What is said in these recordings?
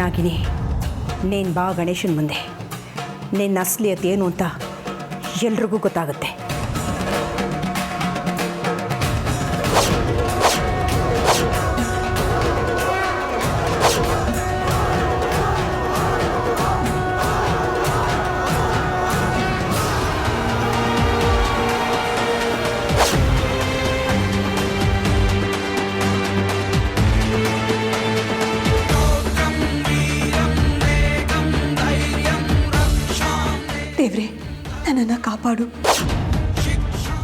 ನಾಗಿನಿ, ನೀನು ಬಾ ಗಣೇಶನ ಮುಂದೆ. ನಿನ್ನ ಅಸಲಿಯತ್ ಏನು ಅಂತ ಎಲ್ರಿಗೂ ಗೊತ್ತಾಗುತ್ತೆ. ದೇವ್ರೆ, ನನ್ನನ್ನು ಕಾಪಾಡು.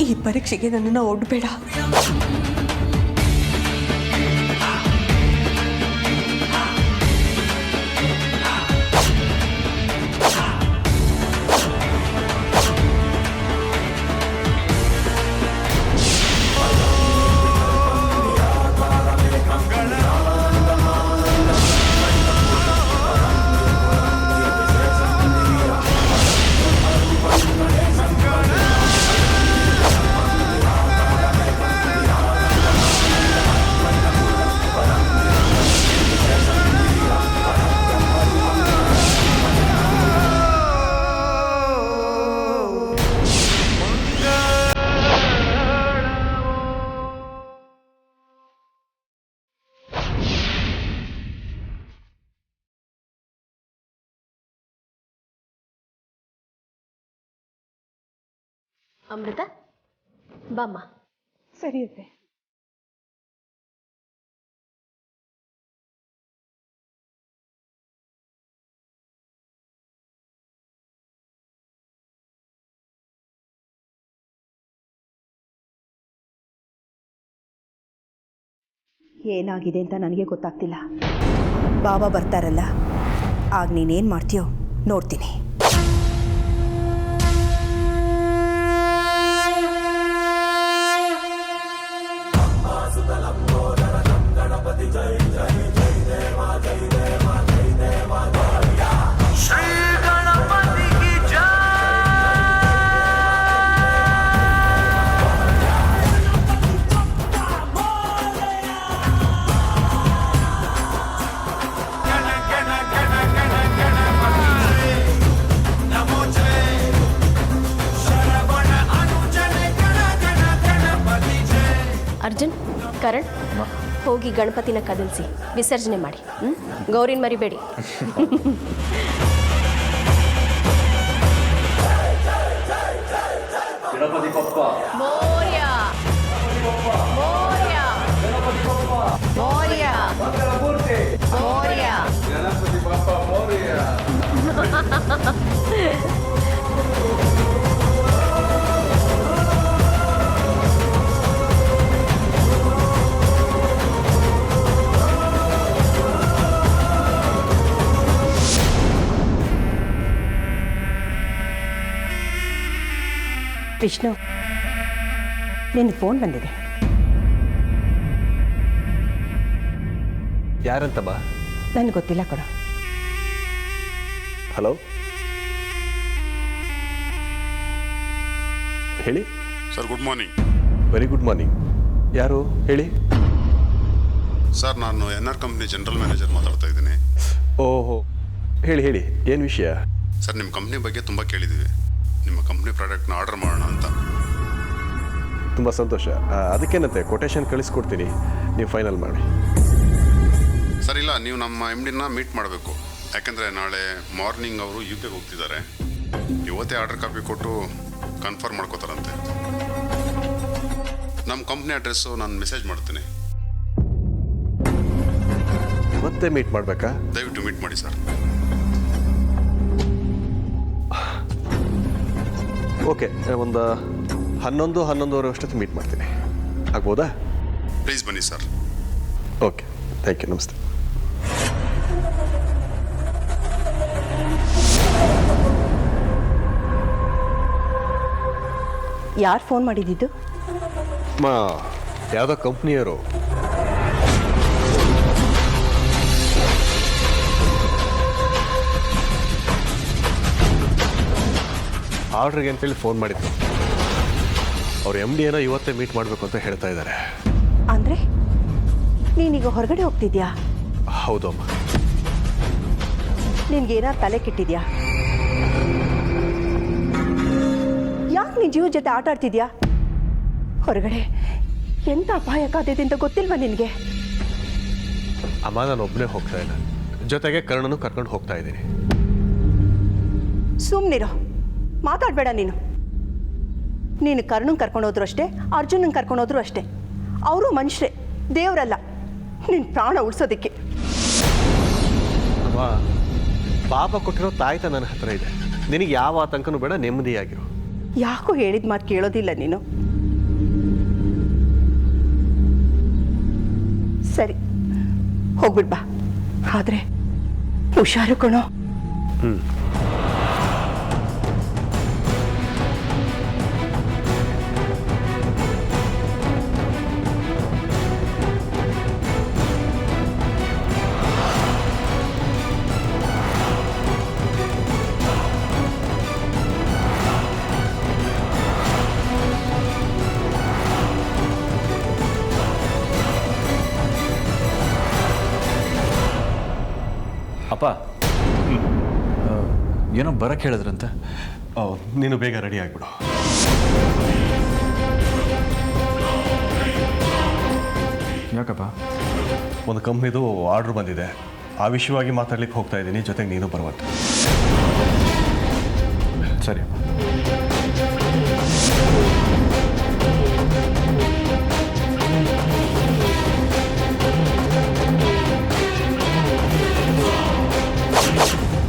ಈ ಪರೀಕ್ಷೆಗೆ ನನ್ನನ್ನು ಒಡ್ಬೇಡ. ಅಮೃತ, ಬಾಮ್ಮ. ಸರಿ ಅತ್ತೆ. ಏನಾಗಿದೆ ಅಂತ ನನಗೆ ಗೊತ್ತಾಗ್ತಿಲ್ಲ. ಬಾಬಾ ಬರ್ತಾರಲ್ಲ, ಆಗ ನೀನೇನು ಮಾಡ್ತೀಯೋ ನೋಡ್ತೀನಿ. ಅರ್ಜುನ್, ಕರಣ್, ಹೋಗಿ ಗಣಪತಿನ ಕದಲಿಸಿ ವಿಸರ್ಜನೆ ಮಾಡಿ. ಗೌರಿನ ಮರಿಬೇಡಿ. ಗಣಪತಿ ಬಪ್ಪ ಮೋರ್ಯ, ಮೋರ್ಯ, ಮೋರ್ಯ, ಮೋರ್ಯ. ಗಣಪತಿ ಬಪ್ಪ ಮೋರ್ಯ. ವಿಷ್ಣು, ನಿನ್ನ ಫೋನ್ ಬಂದಿದೆ. ಯಾರಂತಮ್ಮ? ನನಗೆ ಗೊತ್ತಿಲ್ಲ ಕೊಡು. ಹಲೋ, ಹೇಳಿ sir. Good morning. Very good morning. ಯಾರು ಹೇಳಿ? ಸರ್, ನಾನು NR ಕಂಪ್ನಿ ಜನರಲ್ ಮ್ಯಾನೇಜರ್ ಮಾತಾಡ್ತಾ ಇದ್ದೀನಿ. ಓಹೋ, ಹೇಳಿ ಹೇಳಿ, ಏನು ವಿಷಯ? ಸರ್, ನಿಮ್ಮ ಕಂಪ್ನಿ ಬಗ್ಗೆ ತುಂಬ ಕೇಳಿದ್ದೀವಿ. ನಿಮ್ಮ ಕಂಪ್ನಿ ಪ್ರಾಡಕ್ಟ್ನ ಆರ್ಡರ್ ಮಾಡೋಣ ಅಂತ. ತುಂಬ ಸಂತೋಷ. ಅದಕ್ಕೇನಂತೆ, ಕೊಟೇಶನ್ ಕಳಿಸ್ಕೊಡ್ತೀನಿ, ನೀವು ಫೈನಲ್ ಮಾಡಿ. ಸರ್, ಇಲ್ಲ, ನೀವು ನಮ್ಮ MDನ ಮೀಟ್ ಮಾಡಬೇಕು. ಯಾಕೆಂದರೆ ನಾಳೆ ಮಾರ್ನಿಂಗ್ ಅವರು UK ಹೋಗ್ತಿದ್ದಾರೆ. ಇವತ್ತೇ ಆರ್ಡರ್ ಕಾಪಿ ಕೊಟ್ಟು ಕನ್ಫರ್ಮ್ ಮಾಡ್ಕೋತಾರಂತೆ. ನಮ್ಮ ಕಂಪ್ನಿ ಅಡ್ರೆಸ್ಸು ನಾನು ಮೆಸೇಜ್ ಮಾಡ್ತೀನಿ. ಮತ್ತೆ ಮೀಟ್ ಮಾಡಬೇಕಾ? ದಯವಿಟ್ಟು ಮೀಟ್ ಮಾಡಿ ಸರ್. ಓಕೆ, ಒಂದು 11-11:30 ಅಷ್ಟೊತ್ತು ಮೀಟ್ ಮಾಡ್ತೀನಿ. ಆಗ್ಬೋದಾ? ಪ್ಲೀಸ್ ಬನ್ನಿ ಸರ್. Okay, thank you. ನಮಸ್ತೆ. ಯಾರು ಫೋನ್ ಮಾಡಿದ್ದು? ಯಾವುದೋ ಕಂಪ್ನಿಯವರು. ಆರ್ಡ್ರಿಗೆ ಅಂತೇಳಿ ಫೋನ್ ಮಾಡಿದ್ರು. ಅವ್ರು MD ಏನೋ ಇವತ್ತೇ ಮೀಟ್ ಮಾಡಬೇಕು ಅಂತ ಹೇಳ್ತಾ ಇದ್ದಾರೆ. ಅಂದರೆ ನೀನೀಗ ಹೊರಗಡೆ ಹೋಗ್ತಿದ್ಯಾ? ಹೌದಮ್ಮ. ನಿನ್ಗೇನಾರು ತಲೆ ಕೆಟ್ಟಿದ್ಯಾ? ಯಾಕೆ ನಿನ್ನ ಜೀವದ ಜೊತೆ ಆಟ ಆಡ್ತಿದ್ಯಾ? ಹೊರಗಡೆ ಎಂಥ ಅಪಾಯ ಕಾದಿದೆ ಅಂತ ಗೊತ್ತಿಲ್ವಾ ನಿನಗೆ? ಅಮ್ಮ ನಾನು ಒಬ್ಬನೇ ಹೋಗ್ತಾ ಇಲ್ಲ, ಜೊತೆಗೆ ಕರ್ಣನು ಕರ್ಕೊಂಡು ಹೋಗ್ತಾ ಇದ್ದೀನಿ. ಸುಮ್ಮನಿರೋ, ಮಾತಾಡಬೇಡ ನೀನು. ನೀನು ಕರ್ಣನ್ ಕರ್ಕೊಂಡೋದ್ರು ಅಷ್ಟೇ, ಅರ್ಜುನನ್ ಕರ್ಕೊಂಡೋದ್ರು ಅಷ್ಟೇ. ಅವರು ಮನುಷ್ಯರೇ, ದೇವರಲ್ಲ ನಿನ್ನ ಪ್ರಾಣ ಉಳಿಸೋದಕ್ಕೆ. ಅಮ್ಮ, ಪಾಪ ಕೊಟ್ಟಿರೋ ತಾಯ್ತ ನನ್ನ ಹತ್ರ ಇದೆ. ನಿನಗೆ ಯಾವ ಆತಂಕನೂ ಬೇಡ, ನೆಮ್ಮದಿಯಾಗಿರು. ಯಾಕೋ ಹೇಳಿದ ಮಾತು ಕೇಳೋದಿಲ್ಲ ನೀನು. ಸರಿ, ಹೋಗ್ಬಿಡ್ಬಾ. ಆದರೆ ಹುಷಾರು ಕಣೋ. ಅಪ್ಪ, ಏನೋ ಬರಕ್ಕೆ ಹೇಳಿದ್ರಂತೆ. ನೀನು ಬೇಗ ರೆಡಿ ಆಗಿಬಿಡು. ಯಾಕಪ್ಪ? ಒಂದು ಕಂಪ್ನಿದು ಆರ್ಡ್ರ್ ಬಂದಿದೆ, ಆ ವಿಷಯವಾಗಿ ಮಾತಾಡ್ಲಿಕ್ಕೆ ಹೋಗ್ತಾ ಇದ್ದೀನಿ. ಜೊತೆಗೆ ನೀನು ಬರುವಂತೆ. ಸರಿ.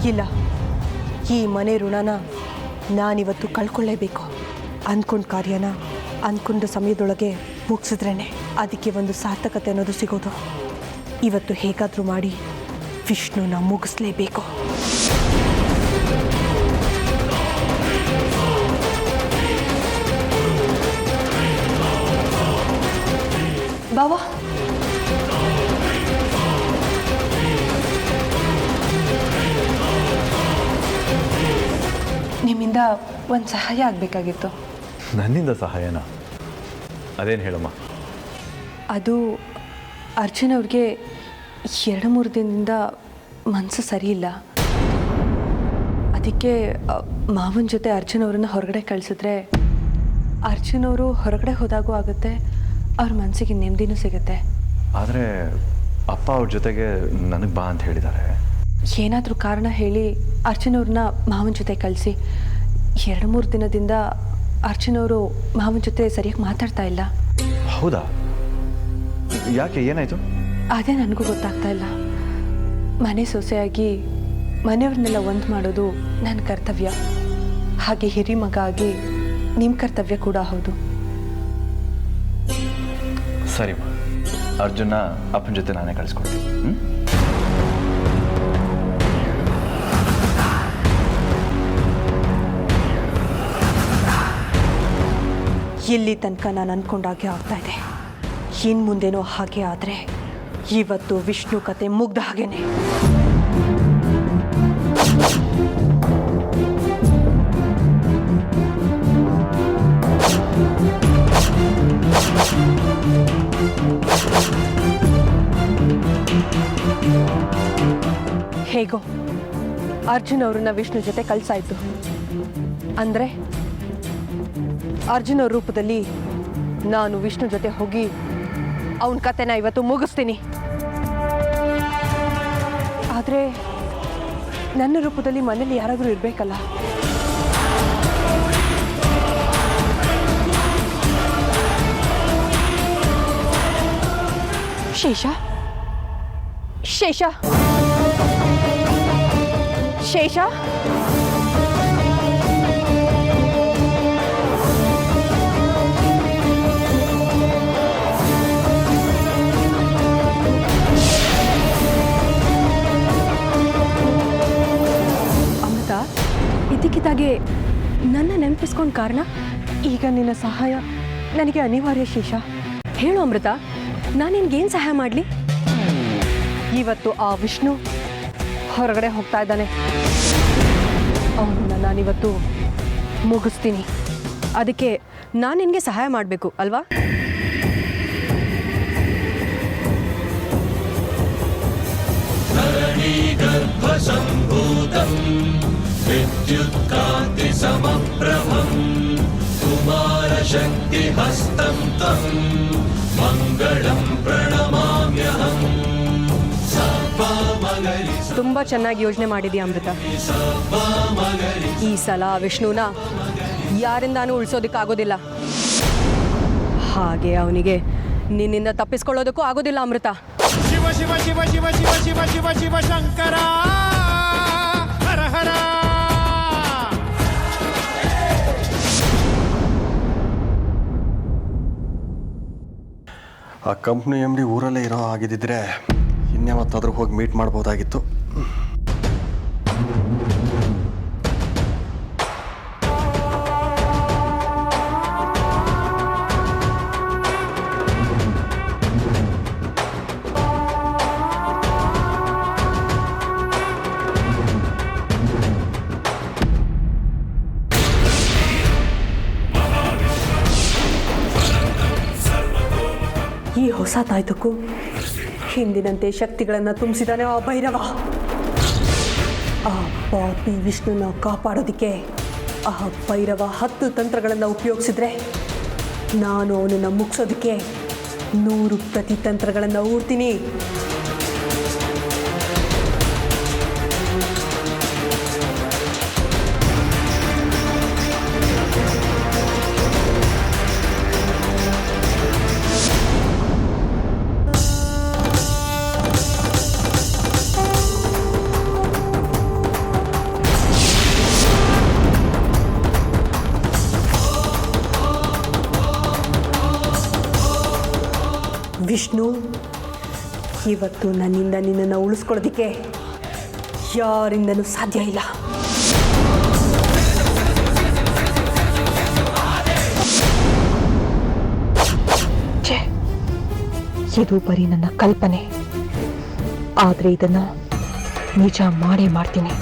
ಇಲ್ಲ, ಈ ಮನೆ ಋಣನ ನಾನಿವತ್ತು ಕಳ್ಕೊಳ್ಳೇಬೇಕು. ಅಂದ್ಕೊಂಡ ಕಾರ್ಯನ ಅಂದ್ಕೊಂಡ ಸಮಯದೊಳಗೆ ಮುಗಿಸಿದ್ರೇ ಅದಕ್ಕೆ ಒಂದು ಸಾರ್ಥಕತೆ ಅನ್ನೋದು ಸಿಗೋದು. ಇವತ್ತು ಹೇಗಾದರೂ ಮಾಡಿ ವಿಷ್ಣುನ ಮುಗಿಸ್ಲೇಬೇಕು. ಬಾವಾ, ನಿಮ್ಮಿಂದ ಒಂದು ಸಹಾಯ ಆಗಬೇಕಾಗಿತ್ತು. ನನ್ನಿಂದ ಸಹಾಯನ? ಅದೇನು ಹೇಳಮ್ಮ. ಅದು ಅರ್ಜುನ್ ಅವ್ರಿಗೆ 2-3 ದಿನದಿಂದ ಮನಸ್ಸು ಸರಿಯಿಲ್ಲ. ಅದಕ್ಕೆ ಮಾವನ ಜೊತೆ ಅರ್ಜುನ್ ಅವ್ರನ್ನ ಹೊರಗಡೆ ಕಳಿಸಿದ್ರೆ ಅರ್ಜುನ್ ಅವರು ಹೊರಗಡೆ ಹೋದಾಗೂ ಆಗುತ್ತೆ, ಅವ್ರ ಮನಸ್ಸಿಗೆ ನೆಮ್ಮದಿನೂ ಸಿಗುತ್ತೆ. ಆದರೆ ಅಪ್ಪ ಅವ್ರ ಜೊತೆಗೆ ನನಗೆ ಬಾ ಅಂತ ಹೇಳಿದ್ದಾರೆ. ಏನಾದರೂ ಕಾರಣ ಹೇಳಿ ಅರ್ಜುನ್ ಅವ್ರನ್ನ ಮಾವನ ಜೊತೆ ಕಳಿಸಿ. 2-3 ದಿನದಿಂದ ಅರ್ಜುನ್ ಅವರು ಮಾವನ ಜೊತೆ ಸರಿಯಾಗಿ ಮಾತಾಡ್ತಾ ಇಲ್ಲ. ಹೌದಾ? ಯಾಕೆ, ಏನಾಯಿತು? ಅದೇ ನನಗೂ ಗೊತ್ತಾಗ್ತಾ ಇಲ್ಲ. ಮನೆ ಸೊಸೆಯಾಗಿ ಮನೆಯವ್ರನ್ನೆಲ್ಲ ಒಂದು ಮಾಡೋದು ನನ್ನ ಕರ್ತವ್ಯ. ಹಾಗೆ ಹಿರಿ ಮಗ ಆಗಿ ನಿಮ್ಮ ಕರ್ತವ್ಯ ಕೂಡ ಹೌದು. ಸರಿ, ಅರ್ಜುನ ಅಪ್ಪನ ಜೊತೆ ನಾನೇ ಕಳಿಸ್ಕೊಡ್ತೀನಿ. ಇಲ್ಲಿ ತನಕ ನಾನು ಅಂದ್ಕೊಂಡಾಗೆ ಆಗ್ತಾ ಇದೆ. ಇನ್ನು ಮುಂದೇನೋ ಹಾಗೆ ಆದರೆ ಇವತ್ತು ವಿಷ್ಣು ಕತೆ ಮುಗ್ದ ಹಾಗೇನೆ. ಹೇಗೋ ಅರ್ಜುನ್ ಅವ್ರನ್ನ ವಿಷ್ಣು ಜೊತೆ ಕಳ್ಸಾಯ್ತು. ಅಂದರೆ ಅರ್ಜುನ್ ಅವ್ರ ರೂಪದಲ್ಲಿ ನಾನು ವಿಷ್ಣು ಜೊತೆ ಹೋಗಿ ಅವನ ಕತೆನ ಇವತ್ತು ಮುಗಿಸ್ತೀನಿ. ಆದರೆ ನನ್ನ ರೂಪದಲ್ಲಿ ಮನೇಲಿ ಯಾರಾದರೂ ಇರಬೇಕಲ್ಲ. ಶೇಷ, ಶೇಷ, ಶೇಷ, ಇದಕ್ಕಿದ್ದಾಗೆ ನನ್ನ ನೆನಪಿಸ್ಕೊಂಡು ಕಾರಣ? ಈಗ ನಿನ್ನ ಸಹಾಯ ನನಗೆ ಅನಿವಾರ್ಯ ಶೇಷ. ಹೇಳು ಅಮೃತ, ನಾನು ನಿನ್ಗೇನು ಸಹಾಯ ಮಾಡಲಿ? ಇವತ್ತು ಆ ವಿಷ್ಣು ಹೊರಗಡೆ ಹೋಗ್ತಾ ಇದ್ದಾನೆ. ಅವನನ್ನ ನಾನಿವತ್ತು ಮುಗಿಸ್ತೀನಿ. ಅದಕ್ಕೆ ನಾನು ನಿನಗೆ ಸಹಾಯ ಮಾಡಬೇಕು ಅಲ್ವಾ? ಗರ್ಭ ಶಂಭೂ ತುಂಬ ಚೆನ್ನಾಗಿ ಯೋಚನೆ ಮಾಡಿದ್ಯಾ ಅಮೃತ. ಈ ಸಲ ವಿಷ್ಣುನ ಯಾರಿಂದಾನೂ ಉಳಿಸೋದಕ್ಕಾಗೋದಿಲ್ಲ, ಹಾಗೆ ಅವನಿಗೆ ನಿನ್ನಿಂದ ತಪ್ಪಿಸ್ಕೊಳ್ಳೋದಕ್ಕೂ ಆಗೋದಿಲ್ಲ ಅಮೃತ. ಶಿವ ಶಿವ ಶಿವ ಶಿವ ಶಿವ ಶಿವ ಶಿವ ಶಿವ ಶಂಕರ ಹರ ಹರ. ಆ ಕಂಪ್ನಿ ಎಮ್ ಡಿ ಊರಲ್ಲೇ ಇರೋ ಆಗಿದ್ದಿದ್ರೆ ಇನ್ಯಾವತ್ತಾದ್ರೂ ಹೋಗಿ ಮೀಟ್ ಮಾಡ್ಬೋದಾಗಿತ್ತು. ಈ ಹೊಸ ತಾಯ್ತಕ್ಕೂ ಹಿಂದಿನಂತೆ ಶಕ್ತಿಗಳನ್ನು ತುಂಬಿಸಿದಾನೆ ಆ ಭೈರವ. ಆ ಪಾಪಿ ವಿಷ್ಣುನ ಕಾಪಾಡೋದಕ್ಕೆ ಆ ಭೈರವ 10 ತಂತ್ರಗಳನ್ನು ಉಪಯೋಗಿಸಿದ್ರೆ ನಾನು ಅವನನ್ನು ಮುಗಿಸೋದಕ್ಕೆ 100 ಪ್ರತಿತಂತ್ರಗಳನ್ನು ಹೂಡ್ತೀನಿ. ವಿಷ್ಣು, ಇವತ್ತು ನನ್ನಿಂದ ನಿನ್ನನ್ನು ಉಳಿಸ್ಕೊಳ್ಳೋದಕ್ಕೆ ಯಾರಿಂದನೂ ಸಾಧ್ಯ ಇಲ್ಲ. ಇದು ಬರೀ ನನ್ನ ಕಲ್ಪನೆ, ಆದರೆ ಇದನ್ನ ನಿಜ ಮಾಡೇ ಮಾಡ್ತೀನಿ.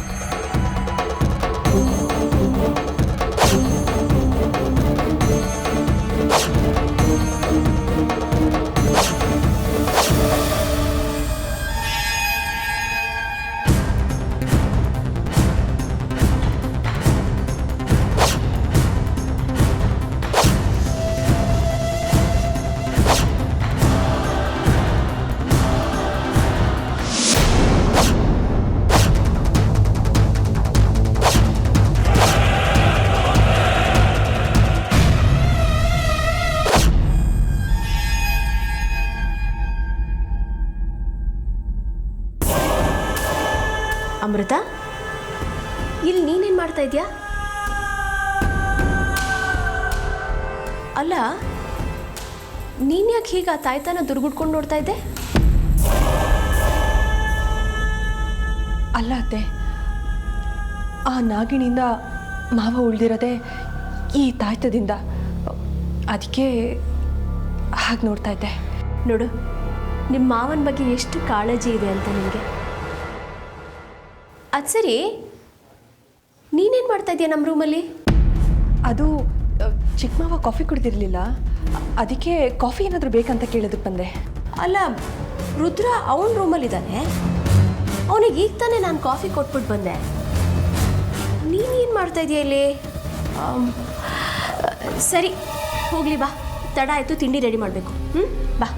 ಅಮೃತ, ಇಲ್ಲಿ ನೀನೇನು ಮಾಡ್ತಾ ಇದೆಯಾ? ಅಲ್ಲ, ನೀನು ಯಾಕೆ ಹೀಗೆ ಆ ತಾಯ್ತನ ದುರ್ಗುಡ್ಕೊಂಡು ನೋಡ್ತಾ ಇದ್ದೆ? ಅಲ್ಲ ಅತ್ತೆ, ಆ ನಾಗಿಣಿಂದ ಮಾವ ಉಳಿದಿರೋದೆ ಈ ತಾಯ್ತದಿಂದ, ಅದಕ್ಕೆ ಹಾಗೆ ನೋಡ್ತಾ ಇದ್ದೆ. ನೋಡು, ನಿಮ್ಮ ಮಾವನ ಬಗ್ಗೆ ಎಷ್ಟು ಕಾಳಜಿ ಇದೆ ಅಂತ ನಿಮಗೆ. ಅದು ಸರಿ, ನೀನೇನು ಮಾಡ್ತಾ ಇದೆಯಾ ನಮ್ಮ ರೂಮಲ್ಲಿ? ಅದು ಚಿಕ್ಕ ಮಾವ ಕಾಫಿ ಕುಡಿದಿರಲಿಲ್ಲ, ಅದಕ್ಕೆ ಕಾಫಿ ಏನಾದರೂ ಬೇಕಂತ ಕೇಳೋದಕ್ಕೆ ಬಂದೆ. ಅಲ್ಲ, ರುದ್ರ ಅವನ ರೂಮಲ್ಲಿದ್ದಾನೆ, ಅವನಿಗೆ ಈಗ ತಾನೇ ನಾನು ಕಾಫಿ ಕೊಟ್ಬಿಟ್ಟು ಬಂದೆ. ನೀನೇನು ಮಾಡ್ತಾ ಇದೆಯಾ ಇಲ್ಲಿ? ಸರಿ, ಹೋಗಲಿ ಬಾ, ತಡ ಆಯಿತು, ತಿಂಡಿ ರೆಡಿ ಮಾಡಬೇಕು. ಬಾ.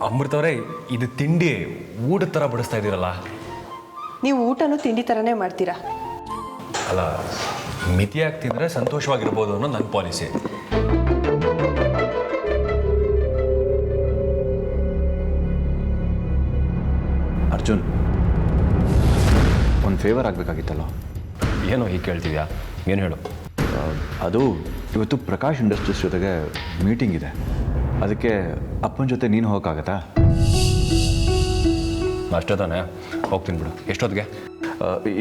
ಅಮೃತವ್ರೆ, ಇದು ತಿಂಡಿ ಊಟದ ಥರ ಬಡಿಸ್ತಾ ಇದ್ದೀರಲ್ಲ? ನೀವು ಊಟನೂ ತಿಂಡಿ ಥರನೇ ಮಾಡ್ತೀರಾ? ಅಲ್ಲ, ಮಿತಿಯಾಗಿ ತಿಂದರೆ ಸಂತೋಷವಾಗಿರ್ಬೋದು ಅನ್ನೋ ನನ್ನ ಪಾಲಿಸಿ. ಅರ್ಜುನ್, ಒಂದು ಫೇವರ್ ಆಗಬೇಕಾಗಿತ್ತಲ್ಲ? ಏನೋ ಹೀಗೆ ಕೇಳ್ತಿದ್ಯಾ? ಏನು ಹೇಳು. ಅದು ಇವತ್ತು ಪ್ರಕಾಶ್ ಇಂಡಸ್ಟ್ರೀಸ್ ಜೊತೆಗೆ ಮೀಟಿಂಗ್ ಇದೆ, ಅದಕ್ಕೆ ಅಪ್ಪನ ಜೊತೆ ನೀನು ಹೋಗೋಕ್ಕಾಗತ್ತಾ? ಅಷ್ಟೇ ತಾನೆ. ಹೋಗ್ತೀನಿ ಬಿಡು. ಎಷ್ಟೊತ್ತಿಗೆ?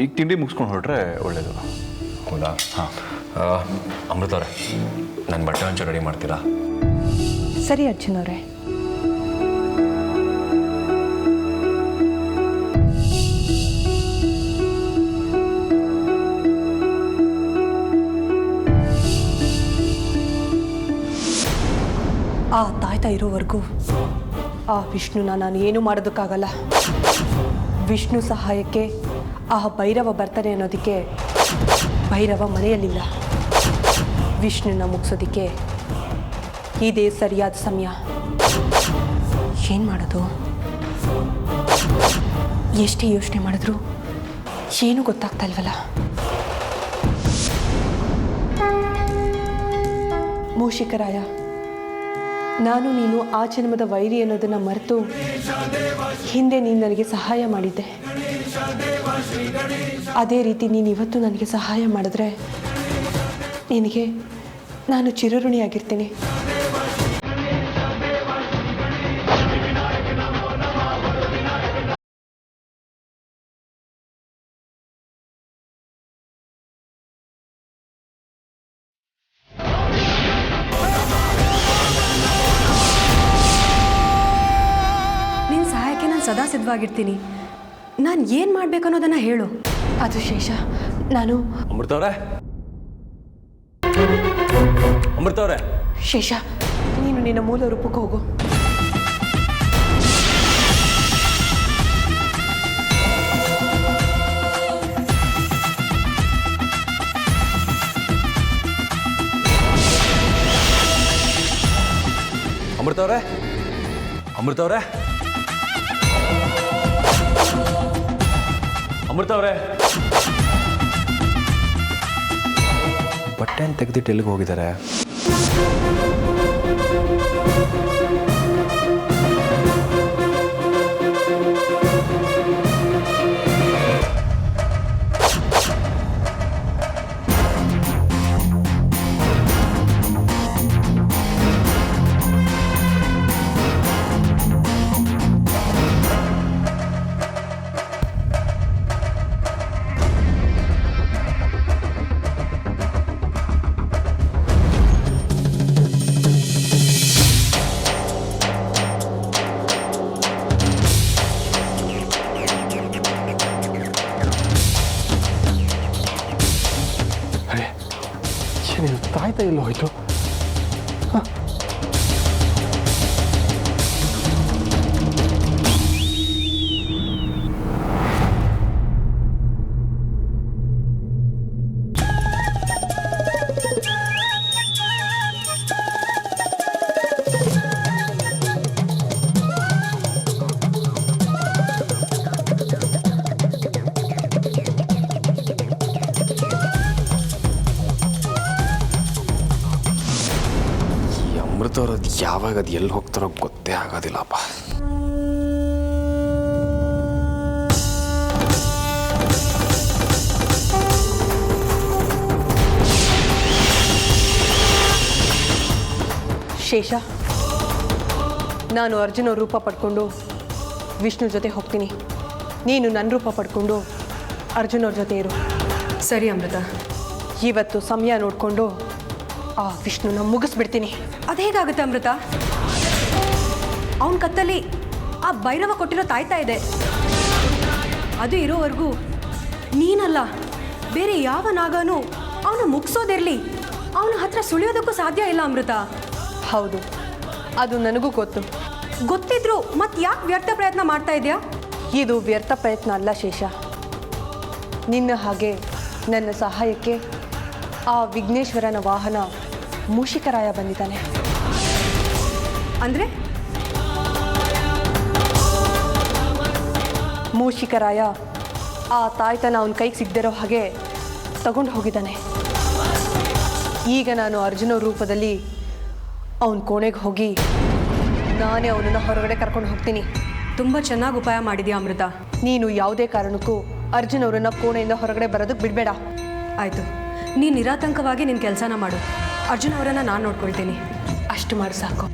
ಈಗ ತಿಂಡಿ ಮುಗಿಸ್ಕೊಂಡು ಹೊರಟ್ರೆ ಒಳ್ಳೆಯದು. ಹೌದಾ? ಹಾಂ. ಅಮೃತ ಅವರೇ, ನನ್ನ ಬಟ್ಟೆ ಒಂಚೂರು ರೆಡಿ ಮಾಡ್ತೀರಾ? ಸರಿ ಅರ್ಜುನ್ ಅವರೇ. ಆ ತಾಯ್ತಾ ಇರೋವರೆಗೂ ಆ ವಿಷ್ಣುನ ನಾನು ಏನೂ ಮಾಡೋದಕ್ಕಾಗಲ್ಲ. ವಿಷ್ಣು ಸಹಾಯಕ್ಕೆ ಆ ಭೈರವ ಬರ್ತಾನೆ ಅನ್ನೋದಕ್ಕೆ ಭೈರವ ಮನೆಯಲ್ಲಿಲ್ಲ. ವಿಷ್ಣುನ ಮುಗಿಸೋದಕ್ಕೆ ಇದೇ ಸರಿಯಾದ ಸಮಯ. ಏನು ಮಾಡೋದು? ಎಷ್ಟೇ ಯೋಚನೆ ಮಾಡಿದ್ರು ಏನೂ ಗೊತ್ತಾಗ್ತಾ ಇಲ್ವಲ್ಲ. ಮೂಷಿಕರಾಯ, ನಾನು ನೀನು ಆ ಜನ್ಮದ ವೈರಿ ಅನ್ನೋದನ್ನು ಮರೆತು ಹಿಂದೆ ನೀನು ನನಗೆ ಸಹಾಯ ಮಾಡಿದ್ದೆ. ಅದೇ ರೀತಿ ನೀನು ಇವತ್ತು ನನಗೆ ಸಹಾಯ ಮಾಡಿದ್ರೆ ನಿನಗೆ ನಾನು ಚಿರಋಣಿಯಾಗಿರ್ತೀನಿ. ನಿನ್ನ ಸಹಾಯಕ್ಕೆ ನಾನು ಸದಾ ಸಿದ್ಧವಾಗಿರ್ತೀನಿ. ನಾನು ಏನು ಮಾಡಬೇಕು ಅನ್ನೋದನ್ನು ಹೇಳು. ಅದು ಶೇಷ, ನಾನು ಅಮೃತ ಅವರೇ, ಅಮೃತ ಅವರೇ. ಶೇಷ, ನೀನು ನಿನ್ನ ಮೂಲ ರೂಪಕ್ಕೆ ಹೋಗು. ಅಮೃತ ಅವರೇ, ಅಮೃತ ಅವರೇ, ಅಮೃತ ಅವರೇ. ಬಟ್ಟೆನ ತೆಗೆದಿಟ್ಟು ಎಲ್ಲಿಗೆ ಹೋಗಿದ್ದಾರೆ? ಏನಿದು ತಾಯ್ತಾ ಎಲ್ಲೋ ಹೋಯ್ತು? ಅಮೃತವ್ರದ್ದು ಯಾವಾಗ ಅದು ಎಲ್ಲಿ ಹೋಗ್ತಾರೋ ಗೊತ್ತೇ ಆಗೋದಿಲ್ಲಪ್ಪ. ಶೇಷ, ನಾನು ಅರ್ಜುನ ರೂಪ ಪಡ್ಕೊಂಡು ವಿಷ್ಣು ಜೊತೆ ಹೋಗ್ತೀನಿ. ನೀನು ನನ್ನ ರೂಪ ಪಡ್ಕೊಂಡು ಅರ್ಜುನವ್ರ ಜೊತೆ ಇರು. ಸರಿ ಅಮೃತ. ಇವತ್ತು ಸಮಯ ನೋಡಿಕೊಂಡು ಆ ವಿಷ್ಣುನ ಮುಗಿಸ್ಬಿಡ್ತೀನಿ. ಅದು ಹೇಗಾಗುತ್ತೆ ಅಮೃತ? ಅವನ ಕತ್ತಲ್ಲಿ ಆ ಭೈರವ ಕೊಟ್ಟಿರೋ ತಾಯ್ತಾ ಇದೆ. ಅದು ಇರೋವರೆಗೂ ನೀನಲ್ಲ, ಬೇರೆ ಯಾವ ನಾಗನೂ ಅವನು ಮುಗಿಸೋದಿರಲಿ ಅವನ ಹತ್ರ ಸುಳಿಯೋದಕ್ಕೂ ಸಾಧ್ಯ ಇಲ್ಲ ಅಮೃತ. ಹೌದು, ಅದು ನನಗೂ ಗೊತ್ತಿದ್ರು ಮತ್ತೆ ಯಾಕೆ ವ್ಯರ್ಥ ಪ್ರಯತ್ನ ಮಾಡ್ತಾ ಇದೆಯಾ? ಇದು ವ್ಯರ್ಥ ಪ್ರಯತ್ನ ಅಲ್ಲ ಶೇಷ. ನಿನ್ನ ಹಾಗೆ ನನ್ನ ಸಹಾಯಕ್ಕೆ ಆ ವಿಘ್ನೇಶ್ವರನ ವಾಹನ ಮೂಷಿಕರಾಯ ಬಂದಿದ್ದಾನೆ. ಅಂದರೆ ಮೂಷಿಕರಾಯ ಆ ತಾಯ್ತನ ಅವನ ಕೈಗೆ ಸಿಗದಿರೋ ಹಾಗೆ ತಗೊಂಡು ಹೋಗಿದ್ದಾನೆ. ಈಗ ನಾನು ಅರ್ಜುನ ರೂಪದಲ್ಲಿ ಅವನ ಕೋಣೆಗೆ ಹೋಗಿ ನಾನೇ ಅವನನ್ನು ಹೊರಗಡೆ ಕರ್ಕೊಂಡು ಹೋಗ್ತೀನಿ. ತುಂಬ ಚೆನ್ನಾಗಿ ಉಪಾಯ ಮಾಡಿದ್ಯಾ ಅಮೃತ. ನೀನು ಯಾವುದೇ ಕಾರಣಕ್ಕೂ ಅರ್ಜುನ್ ಅವರನ್ನ ಕೋಣೆಯಿಂದ ಹೊರಗಡೆ ಬರೋದಕ್ಕೆ ಬಿಡಬೇಡ. ಆಯಿತು, ನೀನು ನಿರಾತಂಕವಾಗಿ ನಿನ್ನ ಕೆಲಸನ ಮಾಡು. ಅರ್ಜುನ್ ಅವರನ್ನು ನಾನು ನೋಡ್ಕೊಳ್ತೀನಿ. ಅಷ್ಟು ಮಾಡಿ ಸಾಕು.